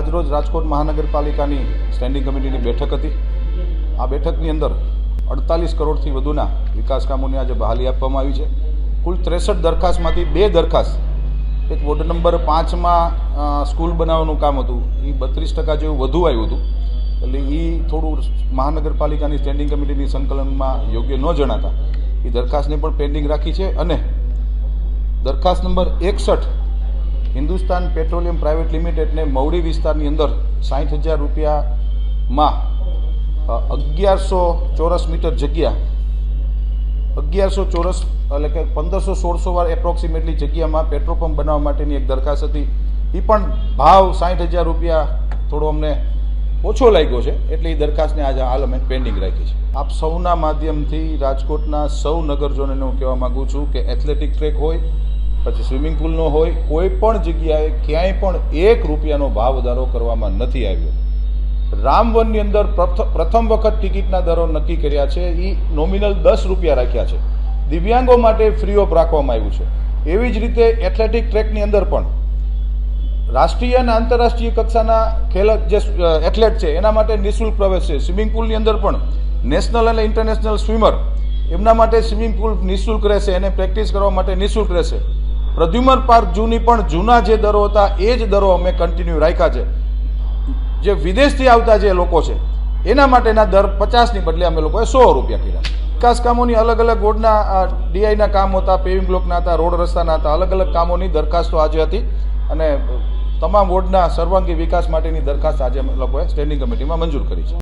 આજરોજ રાજકોટ મહાનગરપાલિકાની સ્ટેન્ડિંગ કમિટીની બેઠક હતી। આ બેઠકની અંદર 48 કરોડથી વધુના વિકાસ કામોની આજે બહાલી આપવામાં આવી છે। કુલ 63 દરખાસ્તમાંથી 2 દરખાસ્ત એક વોર્ડ નંબર 5માં સ્કૂલ બનાવવાનું કામ હતું, એ 32% જેવું વધુ આવ્યું હતું, એટલે એ થોડું મહાનગરપાલિકાની સ્ટેન્ડિંગ કમિટીની સંકલનમાં યોગ્ય ન જણાતા એ દરખાસ્તને પણ પેન્ડિંગ રાખી છે। અને દરખાસ્ત નંબર 61 હિન્દુસ્તાન પેટ્રોલિયમ પ્રાઇવેટ લિમિટેડને મવડી વિસ્તારની અંદર 60,000 રૂપિયામાં 1100 ચોરસ મીટર જગ્યા 1100 ચોરસ એટલે કે 1500-1600 વાર એપ્રોક્સિમેટલી જગ્યામાં પેટ્રોલ પંપ બનાવવા માટેની એક દરખાસ્ત હતી। એ પણ ભાવ 60,000 રૂપિયા થોડો અમને ઓછો લાગ્યો છે, એટલે એ દરખાસ્તને આજે હાલ અમે પેન્ડિંગ રાખી છે। આપ સૌના માધ્યમથી રાજકોટના સૌ નગરજનોને હું કહેવા માગું છું કે એથ્લેટિક ટ્રેક હોય, પછી સ્વિમિંગ પુલનો હોય, કોઈ પણ જગ્યાએ ક્યાંય પણ 1 રૂપિયાનો ભાવ વધારો કરવામાં નથી આવ્યો। રામવનની અંદર પ્રથમ વખત ટિકિટના દરો નક્કી કર્યા છે, એ નોમિનલ 10 રૂપિયા રાખ્યા છે। દિવ્યાંગો માટે ફ્રી ઓફ રાખવામાં આવ્યું છે। એવી જ રીતે એથ્લેટિક ટ્રેકની અંદર પણ રાષ્ટ્રીય અને આંતરરાષ્ટ્રીય કક્ષાના જે એથ્લેટ છે એના માટે નિઃશુલ્ક પ્રવેશ છે। સ્વિમિંગ પુલની અંદર પણ નેશનલ અને ઇન્ટરનેશનલ સ્વિમર એમના માટે સ્વિમિંગ પુલ નિઃશુલ્ક રહેશે, એને પ્રેક્ટિસ કરવા માટે નિઃશુલ્ક રહેશે। પ્રદ્યુમન પાર્ક જૂની પણ જૂના જે દરો હતા એ જ દરો અમે કન્ટિન્યુ રાખ્યા છે। જે વિદેશથી આવતા જે લોકો છે એના માટેના દર 50ની બદલે અમે લોકોએ 100 રૂપિયા કર્યા। વિકાસ કામોની અલગ અલગ વોર્ડના ડીઆઈના કામ હતા, પેવિંગ બ્લોકના હતા, રોડ રસ્તાના હતા, અલગ અલગ કામોની દરખાસ્તો આજે હતી અને તમામ વોર્ડના સર્વાંગી વિકાસ માટેની દરખાસ્ત આજે અમે લોકોએ સ્ટેન્ડિંગ કમિટીમાં મંજૂર કરી છે।